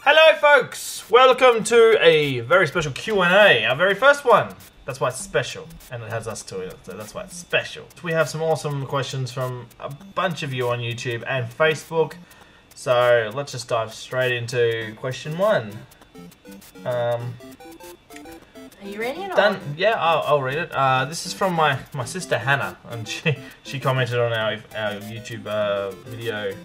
Hello folks! Welcome to a very special Q&A, our very first one. That's why it's special, and it has us to it, so that's why it's special. We have some awesome questions from a bunch of you on YouTube and Facebook, so let's just dive straight into question 1. Are you ready? Done. Yeah, I'll read it. This is from my sister Hannah, and she commented on our YouTube video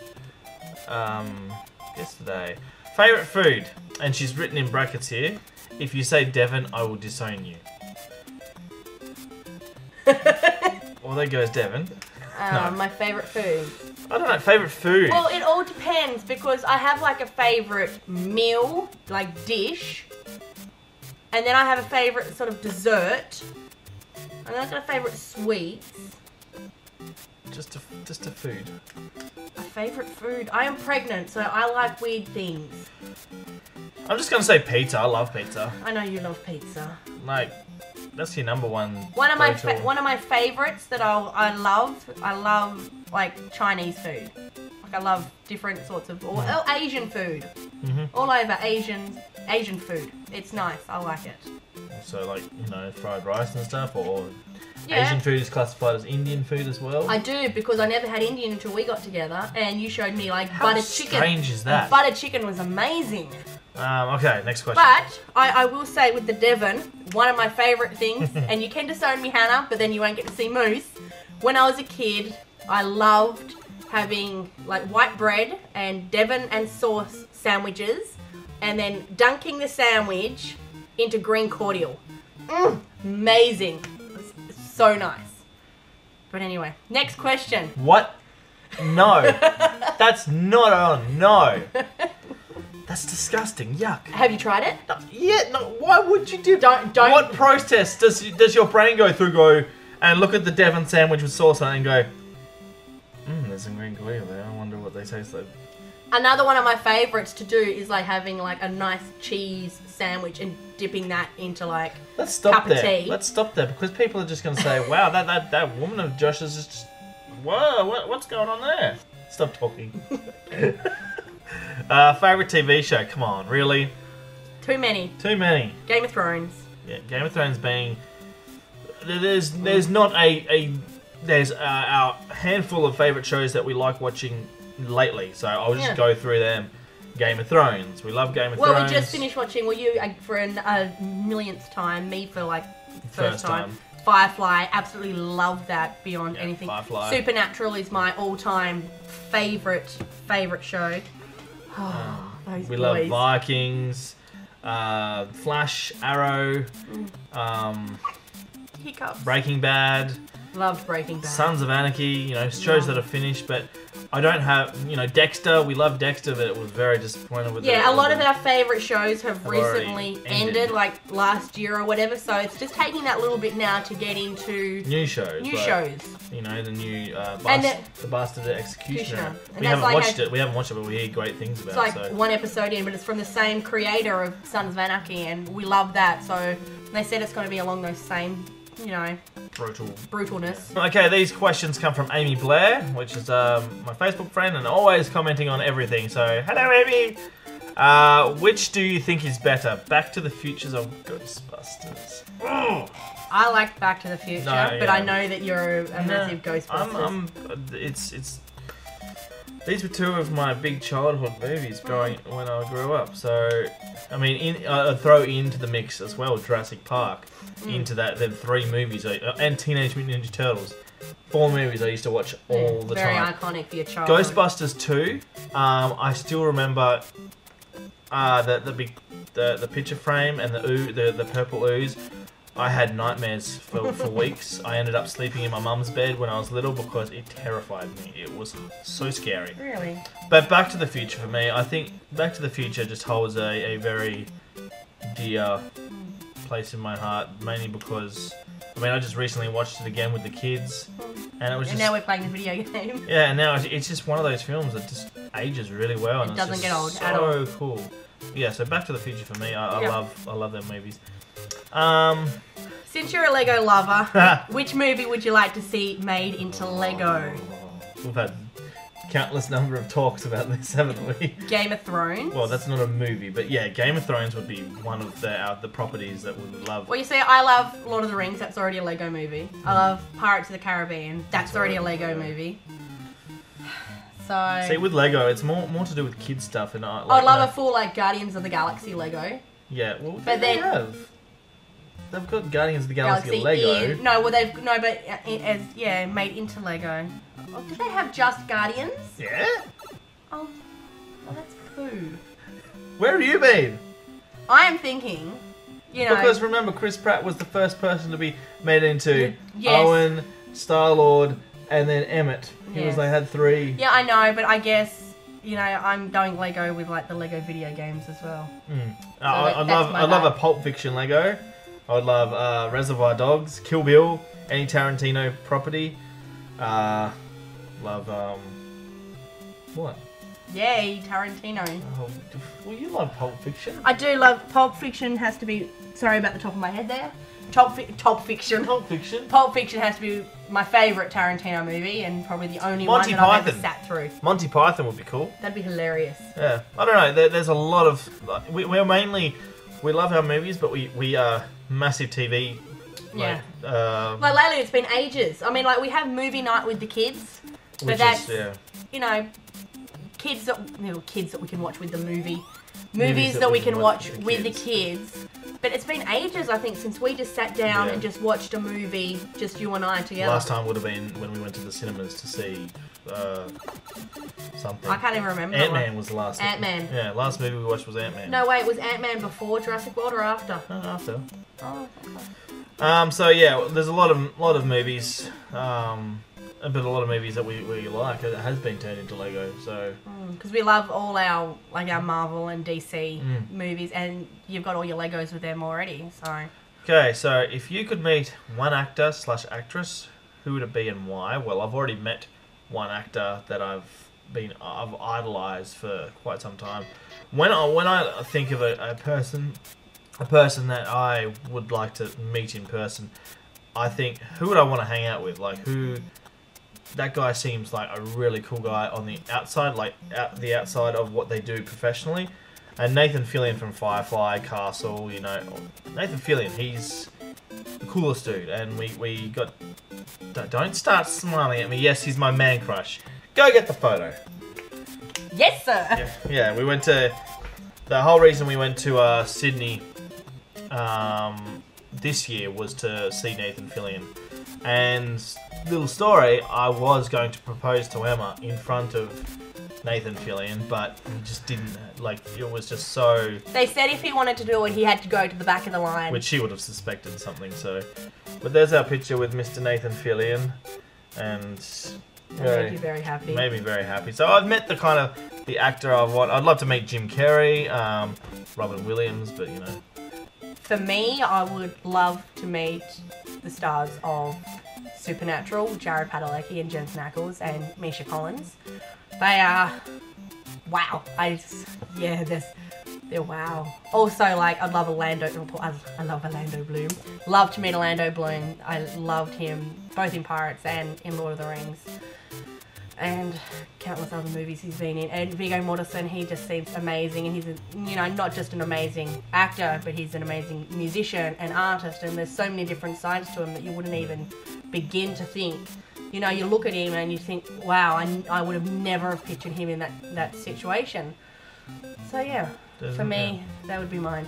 yesterday. Favorite food, and she's written in brackets here. If you say Devon, I will disown you. Well, there goes Devon. No. My favorite food. I don't know, favorite food. Well, it all depends because I have like a favorite meal, like dish, and then I have a favorite sort of dessert, and then I've got a favorite sweets. Just a food. A favorite food. I am pregnant, so I like weird things. I'm just gonna say pizza. I love pizza. I know you love pizza. Like, that's your number one. One of my favorites that I love like Chinese food. Like I love different sorts of or Asian food. All over Asian food. It's nice. I like it. So like, you know, fried rice and stuff, or yeah. Asian food is classified as Indian food as well. I do, because I never had Indian until we got together, and you showed me like butter chicken. How strange is that? Butter chicken was amazing. Okay, next question. But I will say with the Devon, one of my favourite things, and you can disown me, Hannah, but then you won't get to see Moose. When I was a kid, I loved having like white bread and Devon and sauce sandwiches, and then dunking the sandwich into green cordial. Amazing. So nice. But anyway, next question. What? No. That's not on. No. That's disgusting. Yuck. Have you tried it? No, yeah, no, why would you do... Don't... What process does your brain go through, and look at the Devon sandwich with sauce on it and go, there's some green cordial there, I wonder what they taste like. Another one of my favourites to do is like having like a nice cheese sandwich and dipping that into like Let's stop cup there. of tea. Let's stop there, because people are just going to say, wow, that woman of Josh's is just... Whoa, what's going on there? Stop talking. Favourite TV show? Come on, really? Too many. Too many. Game of Thrones. Yeah, Game of Thrones being... There's not there's our handful of favourite shows that we like watching lately, so I'll just go through them. Game of Thrones. We love Game of Thrones. Well, we just finished watching, you for a millionth time, me for like first time. Firefly, absolutely love that beyond anything. Firefly. Supernatural is my all-time favourite show. Those we boys. love Vikings, Flash, Arrow, Hiccups. Breaking Bad. Loved Breaking Bad. Sons of Anarchy, you know, shows that are finished, but I don't have, you know, Dexter. We love Dexter, but it was very disappointed with a lot of our favourite shows have recently ended, like last year or whatever, so it's just taking that little bit now to get into new shows. You know, the new the Bastard Executioner. And We haven't watched it. We haven't watched it, but we hear great things about it. It's like one episode in, but it's from the same creator of Sons of Anarchy, and we love that. So they said it's going to be along those same, you know, brutalness. Okay, these questions come from Amy Blair, which is my Facebook friend and always commenting on everything. So, hello, Amy. Which do you think is better, Back to the Futures or Ghostbusters? I like Back to the Future, but I know that you're a massive Ghostbusters. These were two of my big childhood movies when I grew up. So, I mean, I'd throw into the mix as well Jurassic Park into that. Them 3 movies and Teenage Mutant Ninja Turtles. 4 movies I used to watch all the time. Very iconic for your childhood. Ghostbusters 2. I still remember the picture frame and the purple ooze. I had nightmares for weeks. I ended up sleeping in my mum's bed when I was little because it terrified me. It was so scary. Really? But Back to the Future for me, I think Back to the Future just holds a very dear place in my heart, mainly because, I mean, I just recently watched it again with the kids, and it was just... And now we're playing the video game. Yeah, and now it's just one of those films that just ages really well. And it doesn't get old at all. So cool. Yeah, so Back to the Future for me, I love them movies. Since you're a Lego lover, which movie would you like to see made into Lego? We've had countless number of talks about this, haven't we? Game of Thrones. Well, that's not a movie, but yeah, Game of Thrones would be one of the properties that we would love. Well, you see, I love Lord of the Rings. That's already a Lego movie. I love Pirates of the Caribbean. That's already a Lego movie. So. See, with Lego, it's more to do with kids stuff, and like, I'd love a full like Guardians of the Galaxy Lego. Yeah, well, but they have. They've got Guardians of the Galaxy Lego. Made into Lego. Oh, do they have just Guardians? Yeah. Oh, that's poo. Where have you been? I am thinking, Because remember, Chris Pratt was the first person to be made into yes. Owen, Star-Lord, and then Emmett. They had 3. Yeah, I know, but I guess, I'm going Lego with like the Lego video games as well. I'd love a Pulp Fiction Lego. I would love Reservoir Dogs, Kill Bill, any Tarantino property. Love, what? Yay, Tarantino. Oh, well, you love Pulp Fiction. I do love Pulp Fiction. Has to be. Sorry about the top of my head there. Pulp Fiction. Pulp Fiction. Pulp Fiction has to be my favourite Tarantino movie, and probably the only one that I've ever sat through. Monty Python would be cool. That'd be hilarious. Yeah, I don't know. There's a lot of. We love our movies, but we are massive TV. Yeah. Like lately, it's been ages. I mean, like we have movie night with the kids, but that's kids that we can watch with the movies that we can watch with the kids. But it's been ages, I think, since we just sat down and just watched a movie, just you and I together. Last time would have been when we went to the cinemas to see something. I can't even remember. Ant-Man was the last. Ant-Man. Yeah, last movie we watched was Ant-Man. No, wait, was Ant-Man before Jurassic World or after? After. Oh, okay. So yeah, there's a lot of movies, but a lot of movies that we like. It has been turned into Lego, so. Because we love all our Marvel and DC movies, and you've got all your Legos with them already. So. Okay, so if you could meet one actor/actress, who would it be and why? Well, I've already met one actor that I've idolized for quite some time. When I think of a person that I would like to meet in person, I think, who would I want to hang out with? Like, that guy seems like a really cool guy on the outside, the outside of what they do professionally. And Nathan Fillion from Firefly, Castle, Nathan Fillion, he's the coolest dude. And we got... Don't start smiling at me. Yes, he's my man crush. Go get the photo. Yes, sir. Yeah, we went to... The whole reason we went to Sydney this year was to see Nathan Fillion. And little story, I was going to propose to Emma in front of Nathan Fillion, but he just didn't. It was just so. They said if he wanted to do it, he had to go to the back of the line. Which she would have suspected something. So, but there's our picture with Mr. Nathan Fillion, and made you very happy. Made me very happy. So I've met the actor I want. I'd love to meet Jim Carrey, Robin Williams, but For me, I would love to meet the stars of Supernatural, Jared Padalecki and Jensen Ackles and Misha Collins. They are wow. They're wow. Also, I'd love I love Orlando Bloom. Love to meet Orlando Bloom. I loved him both in Pirates and in Lord of the Rings. And countless other movies he's been in. And Viggo Mortensen, he just seems amazing. And he's, not just an amazing actor, but he's an amazing musician and artist. And there's so many different sides to him that you wouldn't even begin to think. You look at him and you think, wow, I would have never have pictured him in that situation. So yeah, for me, that would be mine.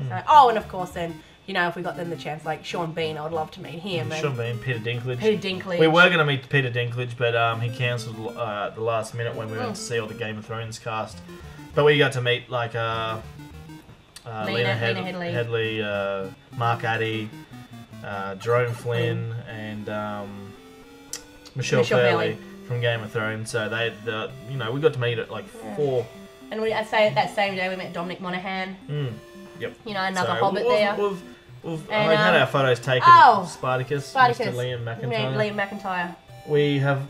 So, and of course then, if we got them the chance, like Sean Bean, I would love to meet him. Sean Bean, Peter Dinklage. Peter Dinklage. We were going to meet Peter Dinklage, but he cancelled the last minute when we went to see all the Game of Thrones cast. But we got to meet Lena Headley, Mark Addy, Jerome Flynn, and Michelle Fairley from Game of Thrones. So we got to meet at 4. And I say that same day we met Dominic Monaghan. Yep. Another Hobbit there. We've had our photos taken. Spartacus. Mr. Liam McIntyre. Liam McIntyre. We have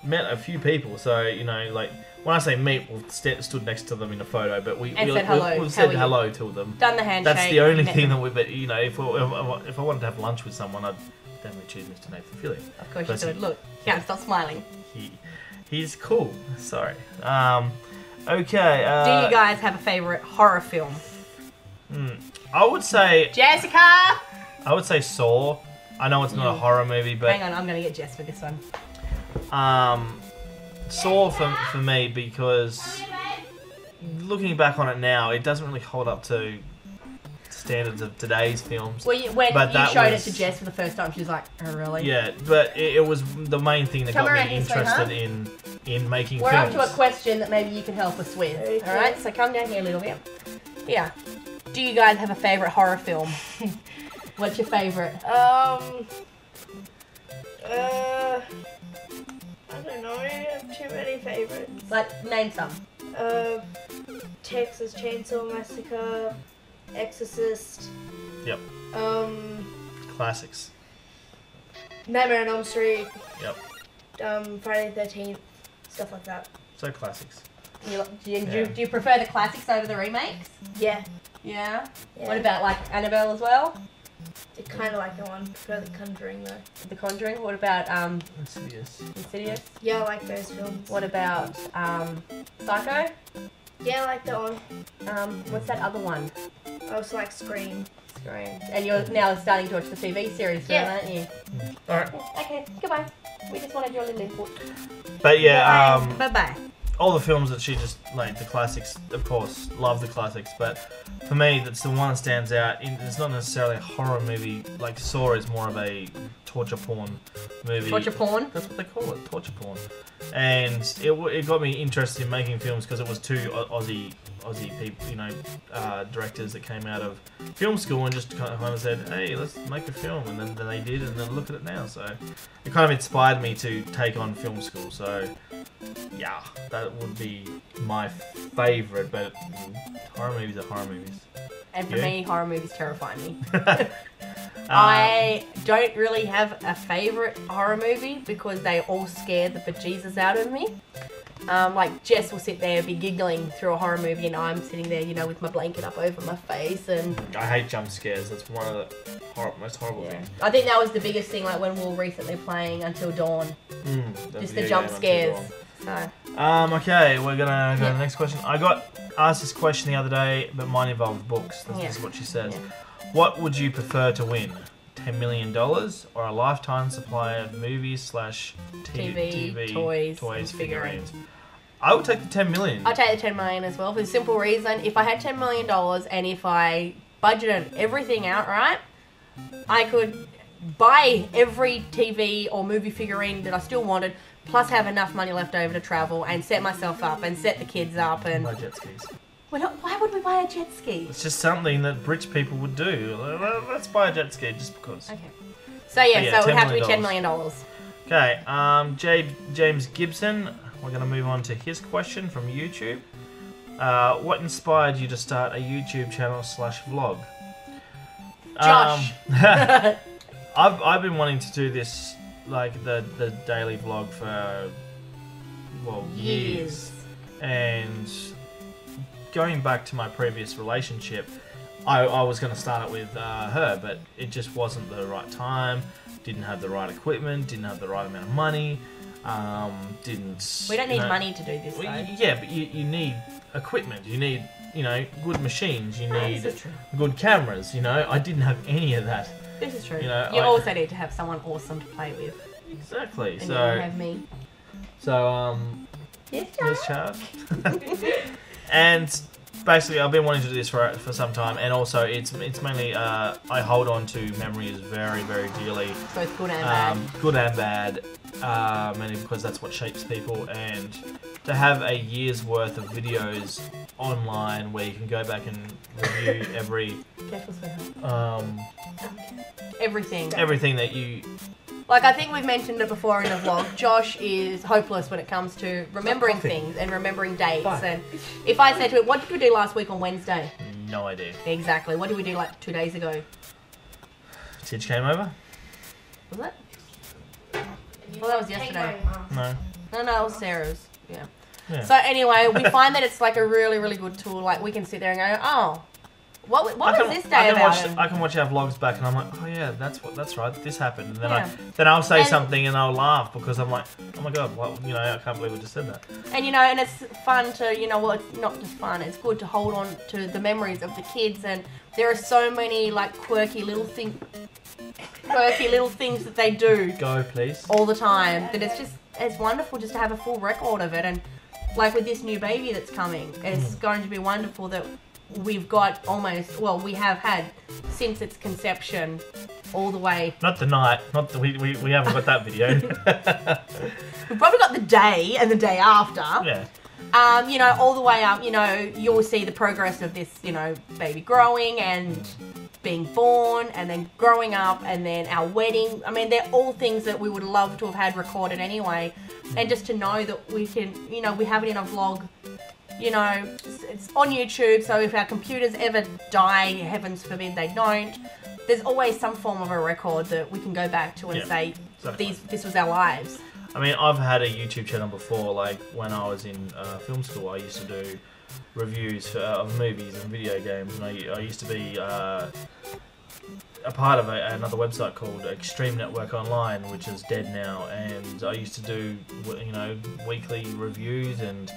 met a few people, so when I say meet, we've stood next to them in a photo, but we've said hello to them. Done the handshake. That's the only thing that we've. If I wanted to have lunch with someone, I'd definitely choose Mr. Nathan Fillion. Of course you would. Look, you can't stop smiling. He's cool. Sorry. Okay. Do you guys have a favourite horror film? I would say... Jessica! I would say Saw. I know it's not a horror movie, but... Hang on, I'm going to get Jess for this one. Saw for me because looking back on it now, it doesn't really hold up to standards of today's films. Well, when you showed it to Jess for the first time, she was like, "Oh, really?" Yeah, but it was the main thing that got me interested in making We're films. up to a question that maybe you can help us with. Okay. All right, so come down here a little bit. Yeah. Do you guys have a favourite horror film? What's your favourite? I don't know. I have too many favorites. Like, name some. Texas Chainsaw Massacre, Exorcist. Yep. Classics. Nightmare on Elm Street. Yep. Friday the 13th. Stuff like that. So classics. Do you prefer the classics over the remakes? Yeah. Yeah. What about like Annabelle as well? I kind of like that one. Prefer The Conjuring though. The Conjuring. What about Insidious. Insidious? Yeah, I like those films. What about Psycho? Yeah, I like that one. What's that other one? I also like Scream. Scream. And you're now starting to watch the TV series, for Yeah. aren't you? All right. Okay. Goodbye. We just wanted your little input. But yeah, Bye bye. all the films that she just like the classics, of course, love the classics. But for me, that's the one that stands out. It's not necessarily a horror movie. Like Saw is more of a torture porn movie. Torture porn. That's what they call it, torture porn. And it got me interested in making films because it was two Aussie people, directors that came out of film school and just kind of said, hey, let's make a film, and then they did, and then look at it now. So it kind of inspired me to take on film school. So yeah, that would be my favourite. But horror movies are horror movies. And for me, horror movies terrify me. I don't really have a favourite horror movie because they all scare the bejesus out of me. Like Jess will sit there and be giggling through a horror movie and I'm sitting there, with my blanket up over my face and... I hate jump scares. That's one of the most horrible things. I think that was the biggest thing, like when we were recently playing Until Dawn. Just the jump scares. So. Okay, we're gonna go to the next question. I got asked this question the other day, but mine involved books. This is what she says. Yeah. What would you prefer to win? $10 million or a lifetime supply of movies / TV, toys, figurines? I would take the 10 million. I'll take the 10 million as well for the simple reason, if I had $10 million and if I budgeted everything out right, I could buy every TV or movie figurine that I still wanted, plus have enough money left over to travel and set myself up and set the kids up and... Buy jet skis. Why would we buy a jet ski? It's just something that rich people would do. Let's buy a jet ski just because. Okay. So yeah, so it would have to be $10 million. Okay, James Gibson, we're going to move on to his question from YouTube. What inspired you to start a YouTube channel / vlog? Josh. I've been wanting to do this, like the daily vlog for, years. And going back to my previous relationship, I was going to start it with her, but it just wasn't the right time. Didn't have the right equipment, didn't have the right amount of money, didn't... We don't need money to do this, though. Yeah, but you need equipment, you need, good machines, you need good cameras, I didn't have any of that. This is true. You also need to have someone awesome to play with. Exactly. And you have me. So, yes, Charles. And basically, I've been wanting to do this for some time, and also it's mainly I hold on to memories very, very dearly. Both good and bad. Good and bad, mainly because that's what shapes people. And to have a year's worth of videos online where you can go back and review everything that you... Like, I think we've mentioned it before in the vlog, Josh is hopeless when it comes to remembering things and remembering dates. And if I said to him, what did we do last week on Wednesday? No idea. Exactly. What did we do like 2 days ago? Tidge came over? Was it? Well, that was yesterday. No. No, it was Sarah's. Yeah. So anyway, we find that it's like a really, really good tool. Like, we can sit there and go, oh, What was this day about him? I can watch our vlogs back, and I'm like, oh yeah, that's right. This happened, and then I'll say something, and I'll laugh because I'm like, oh my god, well, I can't believe I just said that. And and it's fun to, well, it's not just fun. It's good to hold on to the memories of the kids, and there are so many like quirky little things that they do. Go, please. All the time. That it's wonderful just to have a full record of it, and like with this new baby that's coming, it's going to be wonderful that we've got we have had since its conception all the way. Not the night, we haven't got that video. We've probably got the day and the day after. Yeah. All the way up, you'll see the progress of this, baby growing and being born and then growing up and then our wedding. I mean, they're all things that we would love to have had recorded anyway. And just to know that we can, we have it in a vlog. It's on YouTube, so if our computers ever die, heavens forbid they don't, there's always some form of a record that we can go back to and say, exactly. This was our lives. I mean, I've had a YouTube channel before, like when I was in film school, I used to do reviews of movies and video games, and I used to be a part of another website called Extreme Network Online, which is dead now, and I used to do weekly reviews, and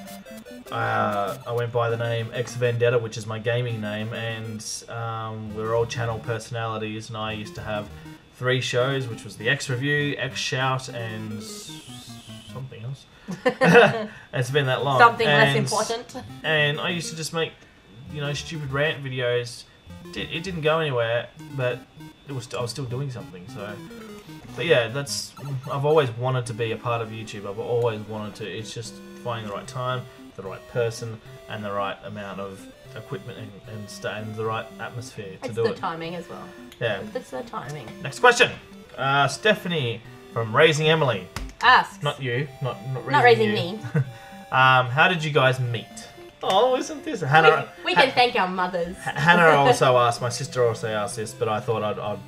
I went by the name X Vendetta, which is my gaming name, and we're all channel personalities, and I used to have 3 shows, which was the X Review, X Shout, and something else. It's been that long. Something less important. And I used to just make, stupid rant videos. It didn't go anywhere, but I was still doing something. So, but yeah, I've always wanted to be a part of YouTube. I've always wanted to. It's just finding the right time, the right person, and the right amount of equipment and the right atmosphere to do it. It's the timing as well. Yeah. It's the timing. Next question. Stephanie from Raising Emily. Asks. Not you. Not raising you. me. How did you guys meet? Oh, isn't this Hannah? We can thank our mothers. Hannah also asked. My sister also asked this, but I thought I'd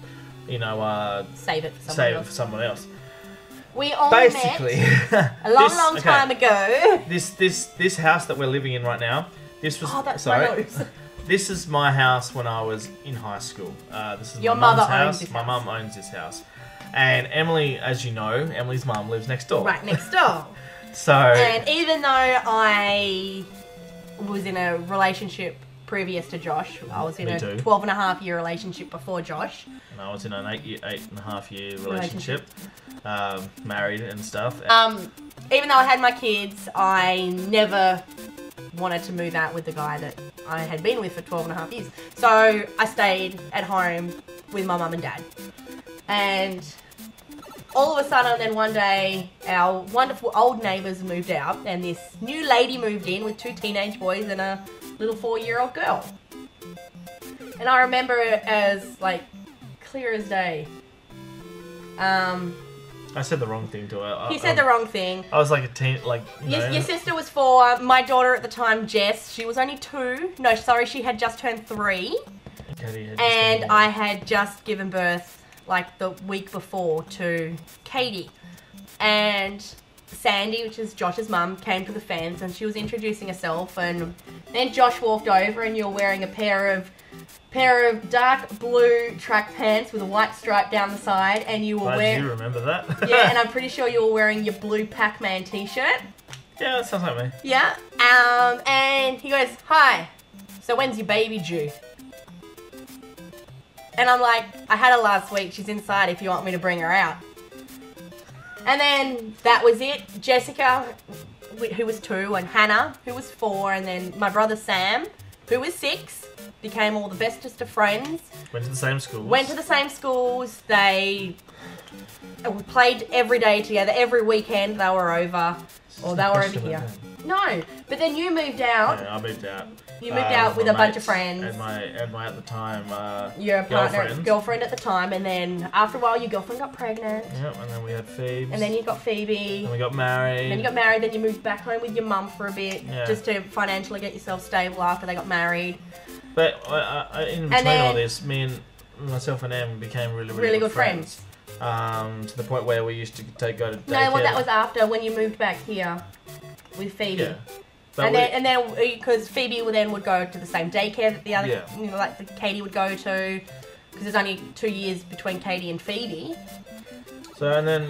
save it for someone else. We all basically met a long time ago. This house that we're living in right now. This was my nose. This is my house when I was in high school. This is Your my mum's mother house. owns this My house. mum owns this house, and Emily, as you know, Emily's mum lives next door. Right next door. So. And even though I was in a relationship previous to Josh, I was in a 12.5-year relationship before Josh. And I was in an 8.5-year relationship, married and stuff. Even though I had my kids, I never wanted to move out with the guy that I had been with for 12.5 years. So I stayed at home with my mum and dad. And all of a sudden, then one day, our wonderful old neighbours moved out, and this new lady moved in with 2 teenage boys and a little 4-year-old girl. And I remember it as, like, clear as day. I said the wrong thing to her. You said the wrong thing. I was like a teen, like... Your sister was 4. My daughter at the time, Jess, she was only 2. No, sorry, she had just turned 3. And I had just given birth, like, the week before to Katie. And Sandy, which is Josh's mum, came to the fence and she was introducing herself. And then Josh walked over and you're wearing a pair of dark blue track pants with a white stripe down the side, and you were wearing... Do you remember that? Yeah, and I'm pretty sure you were wearing your blue Pac-Man t-shirt. Yeah, that sounds like me. Yeah. And he goes, "Hi, so when's your baby due?" And I'm like, "I had her last week. She's inside if you want me to bring her out." And then that was it. Jessica, who was 2, and Hannah, who was 4, and then my brother Sam, who was 6, became all the bestest of friends. Went to the same schools. Went to the same schools. They played every day together. Every weekend they were over. Or they were over here. No, but then you moved out. Yeah, I moved out. You moved out with a bunch of friends. And my at the time, your girlfriend at the time, and then after a while your girlfriend got pregnant. Yep, and then we had Phoebe. And then you got Phoebe. And we got married. Then you moved back home with your mum for a bit, just to financially get yourself stable after they got married. But in between all this, myself and Em became really good friends. To the point where we used to go to daycare. No, well, that was after when you moved back here with Phoebe. Yeah. But and then because Phoebe would go to the same daycare that the other, Yeah. like Katie would go to, because there's only 2 years between Katie and Phoebe. So, and then,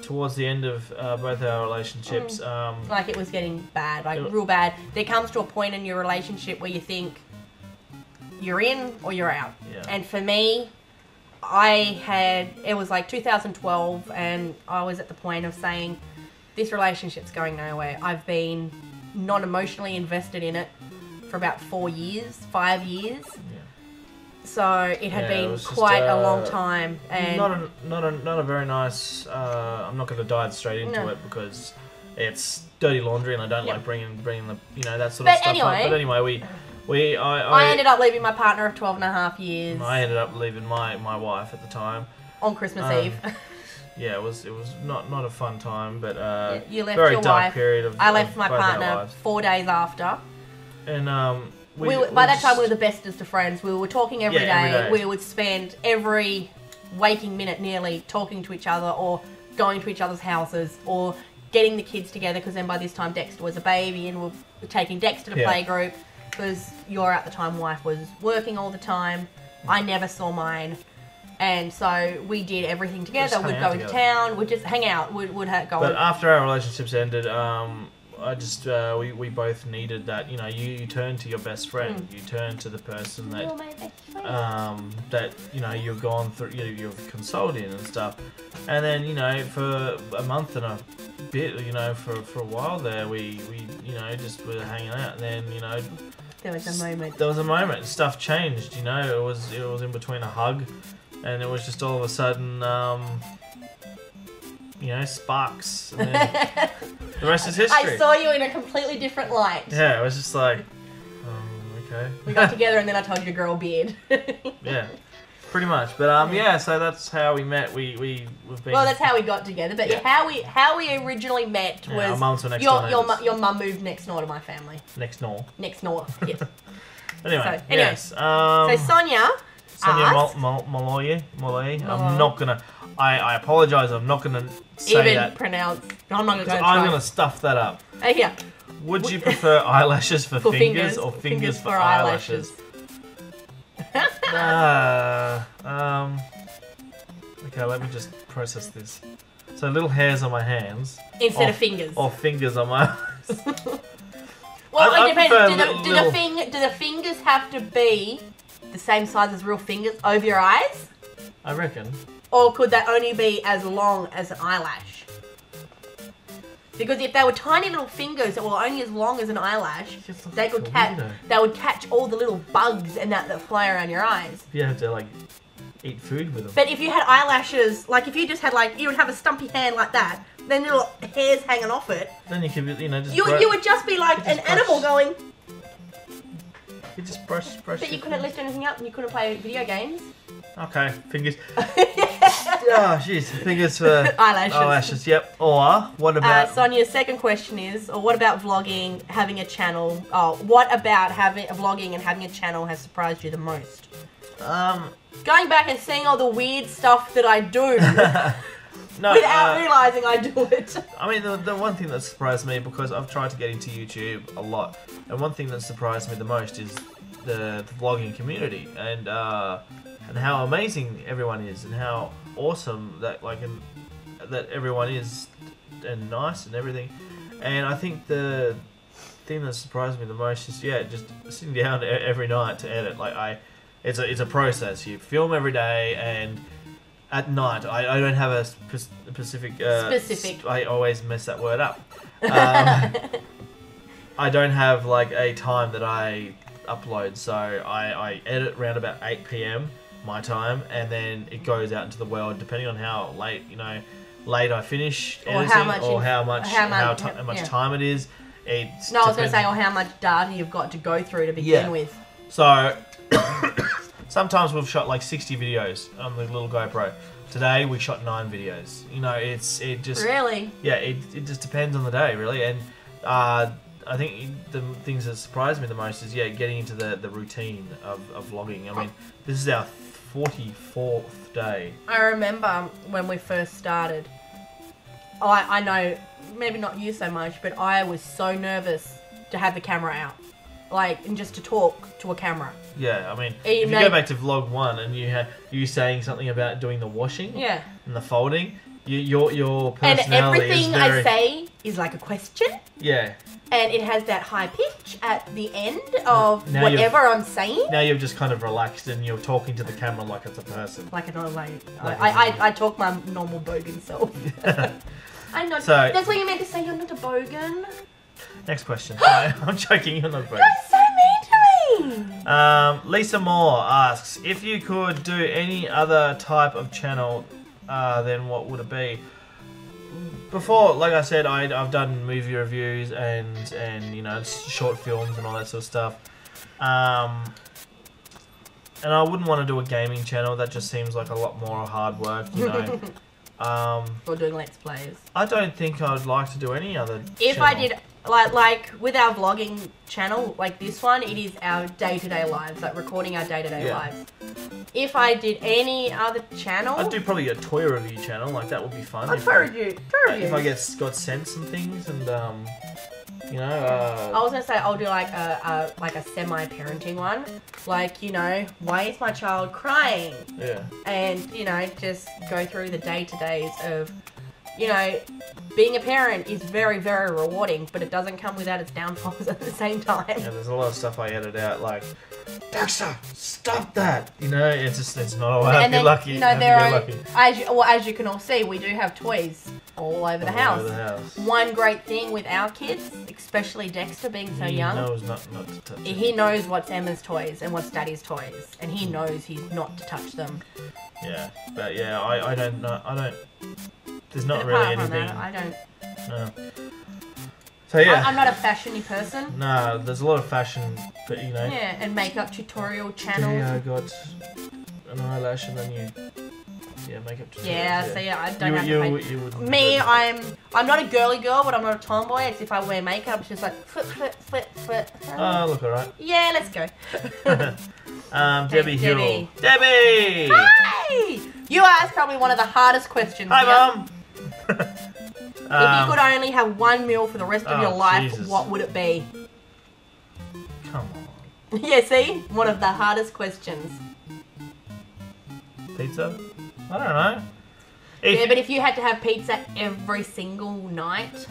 towards the end of both our relationships, Like it was getting bad, like real bad. There comes to a point in your relationship where you think you're in or you're out. Yeah. And for me, it was like 2012, and I was at the point of saying, this relationship's going nowhere. I've been not emotionally invested in it for about 5 years. yeah. So it had It been was just, quite a long time, and not a very nice. I'm not going to dive straight into it because it's dirty laundry, and I don't like bringing the that sort of stuff anyway, up. But anyway, I ended up leaving my partner of 12.5 years. I ended up leaving my wife at the time on Christmas Eve. Yeah, it was not a fun time, but You left very your dark wife. period of. I left of my both our partner lives. 4 days after. And By that time, we were the bestest of friends. We were talking every day. Every day. We would spend every waking minute nearly talking to each other, or going to each other's houses, or getting the kids together, because then by this time Dexter was a baby, and we were taking Dexter to playgroup, because your at the time wife was working all the time. I never saw mine. And so we did everything together. We'd go into town. We'd just hang out. We'd go. But after our relationships ended, I just we both needed that. You turn to your best friend. You turn to the person that you've gone through. You've consulted and stuff. And then for a month and a bit, for a while there, we just were hanging out. And then there was a moment. There was a moment. Stuff changed. It was in between a hug. And it was just all of a sudden, sparks. And then the rest is history. I saw you in a completely different light. Yeah, it was just like, okay. We got together, and then I told you to grow a beard. Yeah, pretty much. But so that's how we met. We've been. Well, that's how we got together. But how we originally met was our mums were next door neighbours. your mum moved next door to my family. Next door. Next door. Yes. Anyway, So, yes. So Sonia Malloy. I'm not gonna. I apologise. I'm not gonna say even that. pronounce. I'm not gonna. I'm gonna stuff that up. Yeah. Would you prefer eyelashes for fingers or fingers for eyelashes? Okay, let me just process this. So little hairs on my hands instead of fingers, or fingers on my eyes. Well, it depends. Do the fingers have to be the same size as real fingers over your eyes? I reckon. Or could that only be as long as an eyelash? Because if they were tiny little fingers that were only as long as an eyelash, they would catch all the little bugs and that fly around your eyes. You have to eat food with them. But if you had eyelashes, like if you just had you would have a stumpy hand like that, then little hairs hanging off it. Then you could, just. You would just be like an animal going. You just brush. But you couldn't lift anything up, and you couldn't play video games. Okay, fingers. Oh, jeez, fingers for eyelashes. Yep. Or what about? Sonia's second question is, or what about vlogging, having a channel? Oh, what about vlogging and having a channel has surprised you the most? Going back and seeing all the weird stuff that I do. No, without realising I do it. I mean, the one thing that surprised me, because I've tried to get into YouTube a lot, and one thing that surprised me the most is the vlogging community, and how amazing everyone is, and how awesome that that everyone is, and nice and everything. And I think the thing that surprised me the most is just sitting down every night to edit. It's a process. You film every day, and at night, I don't have a specific. I always mess that word up. I don't have a time that I upload, so I edit around about 8 PM my time, and then it goes out into the world depending on how late I finish editing, or how much time it is. I was going to say, or how much data you've got to go through to begin with. So sometimes we've shot 60 videos on the little GoPro. Today we shot 9 videos. It just really it just depends on the day, really. And I think the things that surprised me the most is getting into the routine of vlogging. I mean, this is our 44th day. I remember when we first started, I know, maybe not you so much, but I was so nervous to have the camera out. Like, and just to talk to a camera. Yeah, I mean, if you go back to vlog 1 and you saying something about doing the washing and the folding, your personality and everything is very... I say is like a question. Yeah. And it has that high pitch at the end of whatever I'm saying. Now you've just kind of relaxed and you're talking to the camera like it's a person. I talk my normal bogan self. I'm not. So, that's what you meant to say. You're not a bogan. Next question. I'm joking. You're not a bogan. You're so mean to me. Lisa Moore asks, if you could do any other type of channel, then what would it be? Before, like I said, I've done movie reviews and you know, short films and all that sort of stuff. And I wouldn't want to do a gaming channel. That just seems like a lot more hard work, you know. Or doing Let's Plays. I don't think I'd like to do any other If channel. I did, like with our vlogging channel, like this one, it is our day-to-day lives, like recording our day-to-day lives. If I did any other channel... I'd do probably a toy review channel, like that would be fun. I'd toy review. If I got sent some things and, you know... I was going to say I'll do like a semi-parenting one. Like, you know, why is my child crying? Yeah. And, you know, just go through the day-to-days of... You know, being a parent is very, very rewarding, but it doesn't come without its downfalls at the same time. Yeah, there's a lot of stuff I edit out, like, Dexter, stop that! You know, it's not all happy-lucky. You know, there are, as you can all see, we do have toys all over the house. One great thing with our kids, especially Dexter being so young, he knows not to touch them. He knows what's Emma's toys and what's Daddy's toys, and he knows he's not to touch them. Yeah, but yeah, I don't know, there's not really anything. I don't. No. So yeah. I'm not a fashiony person. No, there's a lot of fashion, but you know. Yeah, and makeup tutorial channels. Yeah, I got an eyelash and then makeup tutorials. Yeah, so yeah, I don't have to pay. Me, I'm not a girly girl, but I'm not a tomboy. It's if I wear makeup, it's just like flip. Oh, look alright. Yeah, let's go. Debbie Hill. Debbie! Hi! You asked probably one of the hardest questions. Hi, Mum! If you could only have one meal for the rest of your life, what would it be? Come on. Yeah, see? One of the hardest questions. Pizza? I don't know. Yeah, but if you had to have pizza every single night,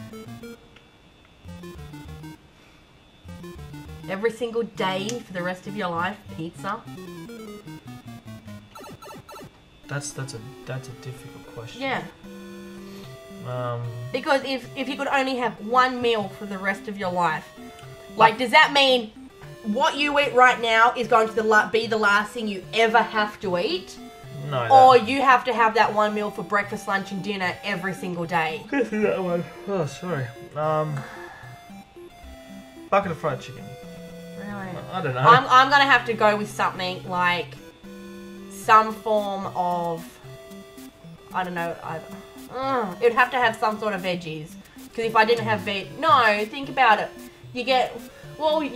every single day for the rest of your life, pizza. That's a difficult question. Yeah. Because if you could only have one meal for the rest of your life, like, does that mean what you eat right now is going to be the last thing you ever have to eat? No. Or you have to have that one meal for breakfast, lunch, and dinner every single day? Go through that one. Oh, sorry. Bucket of fried chicken. Really? I don't know. I'm gonna have to go with something like some form of, I don't know. It would have to have some sort of veggies. Because if I didn't have no, think about it. You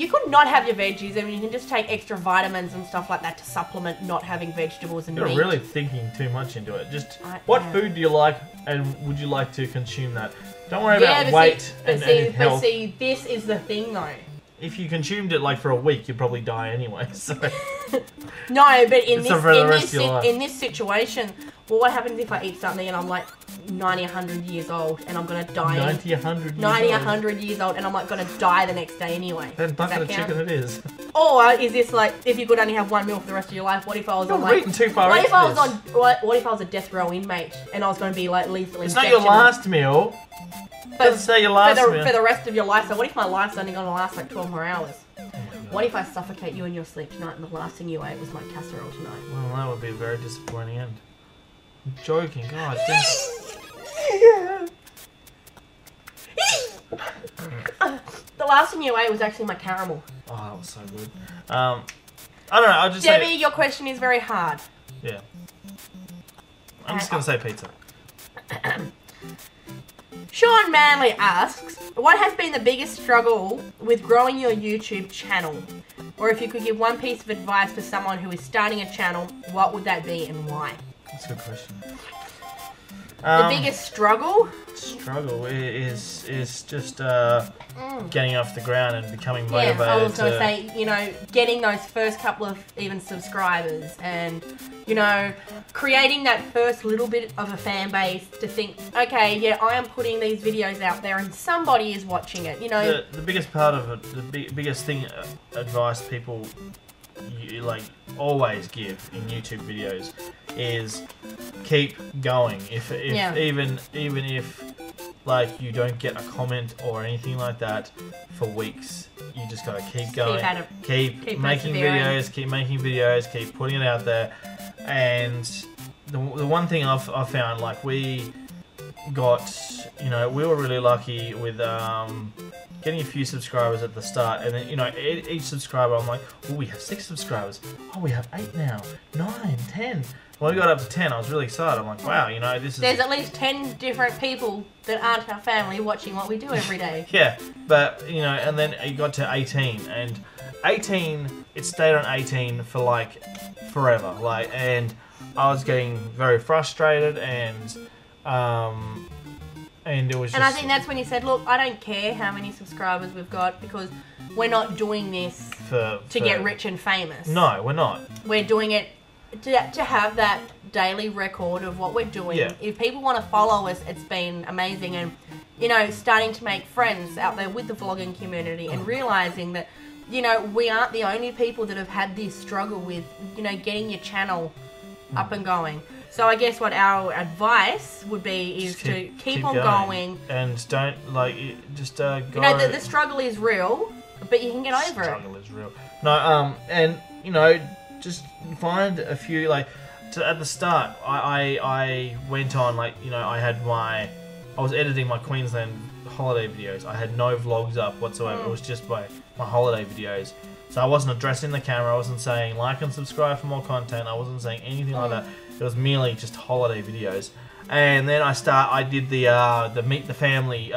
could not have your veggies, and you can just take extra vitamins and stuff like that to supplement not having vegetables and meat. You're really thinking too much into it. Just what food do you like, and would you like to consume that? Don't worry about weight and health. But see, this is the thing though. If you consumed it like for a week, you'd probably die anyway. So. No, but in this situation, well, what happens if I eat something and I'm like 90, 100 years old and I'm gonna die? 90, 100 years old and I'm like gonna die the next day anyway. Then bucket of chicken it is. Or is this like, if you could only have one meal for the rest of your life, what if I was what if I was a death row inmate and I was gonna be like lethal injection? It's not your last meal. Doesn't say your last meal. For the rest of your life, so what if my life's only gonna last like 12 more hours? What if I suffocate you in your sleep tonight and the last thing you ate was my casserole tonight? Well, that would be a very disappointing end. I'm joking, God damn. The last thing you ate was actually my caramel. Oh, that was so good. I don't know, I'll just Debbie, say... your question is very hard. Yeah. I'm just gonna say pizza. Sean Manley asks, what has been the biggest struggle with growing your YouTube channel? Or if you could give one piece of advice for someone who is starting a channel, what would that be and why? That's a good question. The biggest struggle is just getting off the ground and becoming motivated. Yeah, I was going to say, you know, getting those first couple of even subscribers and, you know, creating that first little bit of a fan base to think, okay, yeah, I am putting these videos out there and somebody is watching it, you know. The biggest part of it, biggest thing, advice people like always give in YouTube videos is keep going. If even if like you don't get a comment or anything like that for weeks, you just gotta keep going, keep making videos, keep putting it out there. And the one thing I've found, like we got, you know, we were really lucky with getting a few subscribers at the start, and then, you know, each subscriber, I'm like, oh, we have 6 subscribers. Oh, we have 8 now. 9, 10. When we got up to 10, I was really excited. I'm like, wow, you know, this is... There's at least 10 different people that aren't our family watching what we do every day. Yeah, but, you know, and then it got to 18, and 18, it stayed on 18 for, like, forever. Like, and I was getting very frustrated, and it was just... And I think that's when you said, look, I don't care how many subscribers we've got, because we're not doing this to get rich and famous. No, we're not. We're doing it to have that daily record of what we're doing. Yeah. If people want to follow us, it's been amazing. And, you know, starting to make friends out there with the vlogging community and realising that, you know, we aren't the only people that have had this struggle with, you know, getting your channel up and going. So I guess what our advice would be is to keep on going. And don't, like, just go... You know, the struggle is real, but you can get over it. The struggle is real. No, and, you know, just find a few, like, at the start, I went on, like, you know, I was editing my Queensland holiday videos. I had no vlogs up whatsoever. It was just my holiday videos. So I wasn't addressing the camera. I wasn't saying like and subscribe for more content. I wasn't saying anything like that. It was merely just holiday videos. And then I did the Meet the Family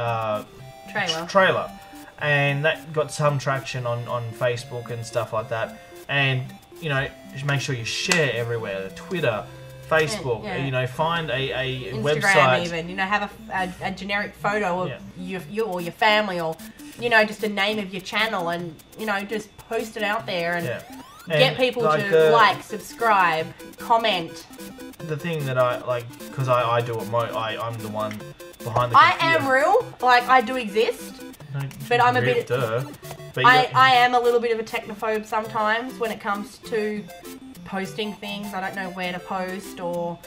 trailer. And that got some traction on Facebook and stuff like that. And, you know, just make sure you share everywhere. Twitter, Facebook, you know, find a Instagram website. Even, you know, have a generic photo of you or your family, or, you know, just a name of your channel, and, you know, just post it out there and get people to like, subscribe, comment. The thing that I like, because I do it I'm the one behind the computer. I am real, like, I do exist. No, but I'm a bit... But I am a little bit of a technophobe sometimes when it comes to posting things. I don't know where to post, or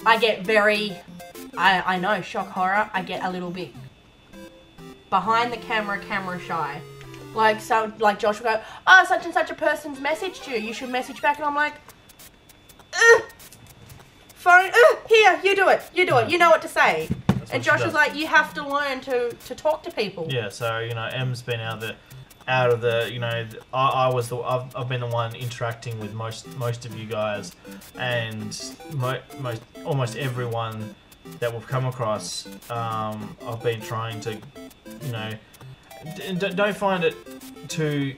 I get very... I know, shock horror, I get a little bit behind the camera shy. Like, so, like Josh will go, oh, such and such a person's messaged you. You should message back. And I'm like, phone, here, you do it. You know what to say. And Josh was like, you have to learn to talk to people. Yeah, so, you know, Em's been out of the, you know, I've been the one interacting with most of you guys, and almost everyone that we've come across, I've been trying to, you know, don't find it too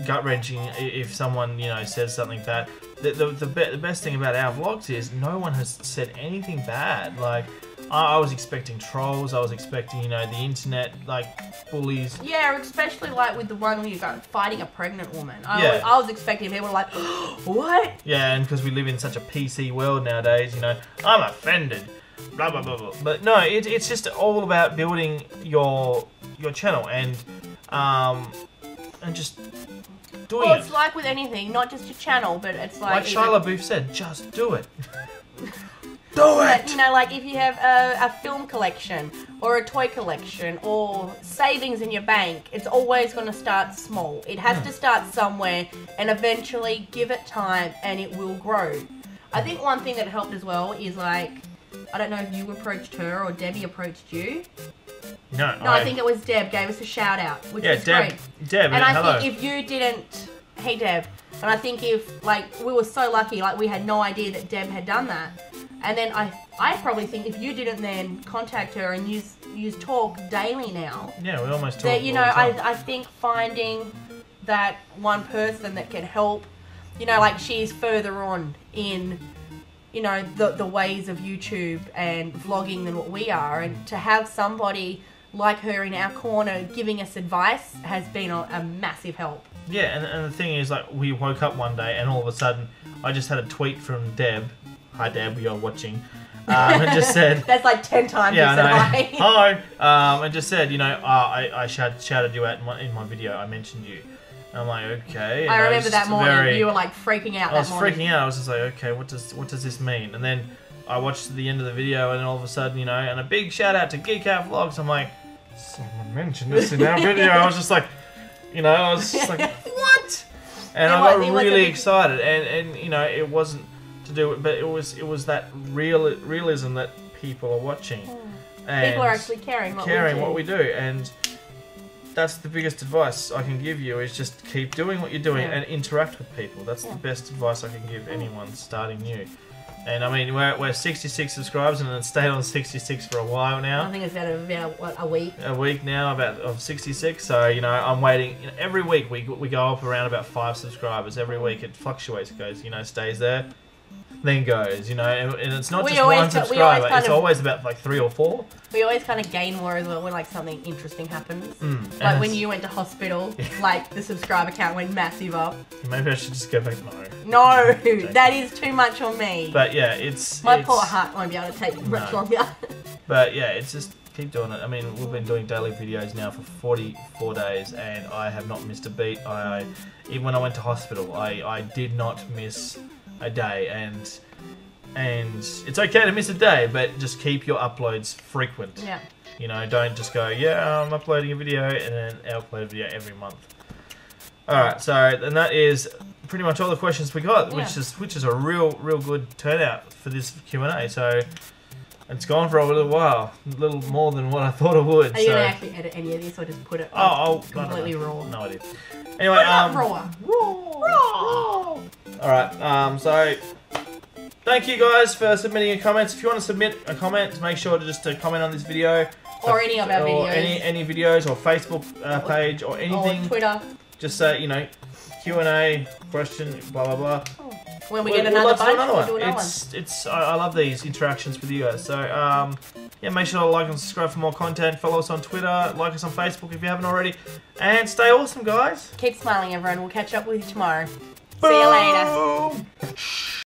gut-wrenching if someone, you know, says something bad. The best thing about our vlogs is no one has said anything bad. Like, I was expecting trolls, I was expecting, you know, the internet, like, bullies. Yeah, especially, like, with the one where you got fighting a pregnant woman. I was expecting people like, what? Yeah, and because we live in such a PC world nowadays, you know, I'm offended, blah, blah, blah, blah. But no, it's just all about building your channel and just doing it. Well, it's like with anything, not just your channel, but it's like... Like Shia LaBeouf said, just do it. Do it! You know, like if you have a film collection or a toy collection or savings in your bank, it's always going to start small. It has to start somewhere and eventually give it time and it will grow. I think one thing that helped as well is, like, I don't know if you approached her or Debbie approached you. No, I think it was Deb gave us a shout out, which was great. Deb, and I hello. think if you didn't, hey Deb, and I think if, like, we were so lucky, like, we had no idea that Deb had done that. And then I probably think if you didn't then contact her and use talk daily now. Yeah, we almost talk. That, you know, I think finding that one person that can help, you know, like she's further on in you know, the ways of YouTube and vlogging than what we are, and to have somebody like her in our corner giving us advice has been a massive help. Yeah, and the thing is, like, we woke up one day and all of a sudden I just had a tweet from Deb. Hi Deb, you're watching. And just said... That's like 10 times yeah, you said hi. Hi! And just said, you know, I shouted you out in my video, I mentioned you. And I'm like, okay. And I remember that morning, you were like freaking out. I was freaking out, I was just like, okay, what does this mean? And then I watched the end of the video and then all of a sudden, you know, and a big shout out to Geekout Vlogs. I'm like, someone mentioned this in our video. I was just like, you know, I was just like, what? And I got really excited. And you know, it wasn't to do with, but it was that realism that people are watching. And people are actually caring what we do. And that's the biggest advice I can give you, is just keep doing what you're doing and interact with people. That's the best advice I can give anyone starting new. And I mean, we're 66 subscribers and it's stayed on 66 for a while now. I think it's about what, a week? A week now, of 66. So, you know, I'm waiting. You know, every week we go up around about 5 subscribers. Every week it fluctuates. It goes, you know, stays there, then goes, you know. And it's not just one subscriber. It's always about like 3 or 4. We always kind of gain more as well when like something interesting happens. Like when you went to hospital, like the subscriber count went massive up. Maybe I should just go back. No, that is too much on me. But yeah, it's... My poor heart won't be able to take much longer. But yeah, it's just keep doing it. I mean, we've been doing daily videos now for 44 days and I have not missed a beat. Even when I went to hospital, I did not miss a day, and it's okay to miss a day, but just keep your uploads frequent. Yeah. You know, don't just go, yeah, I'm uploading a video and then upload a video every month. Alright, so, and that is pretty much all the questions we got, which is a real good turnout for this Q&A. So it's gone for a little while, a little more than what I thought it would. Are you gonna actually edit any of this or just put it completely raw? No idea. Anyway, raw. Alright, so thank you guys for submitting your comments. If you want to submit a comment, make sure to just comment on this video. Or any of our videos. Or any videos, or Facebook page, or anything. Or Twitter. Just say, you know, Q&A, question, blah blah blah. When we get another bunch, we'll do another one. I love these interactions with you guys. So, yeah, make sure to like and subscribe for more content. Follow us on Twitter. Like us on Facebook if you haven't already. And stay awesome, guys. Keep smiling, everyone. We'll catch up with you tomorrow. See you later.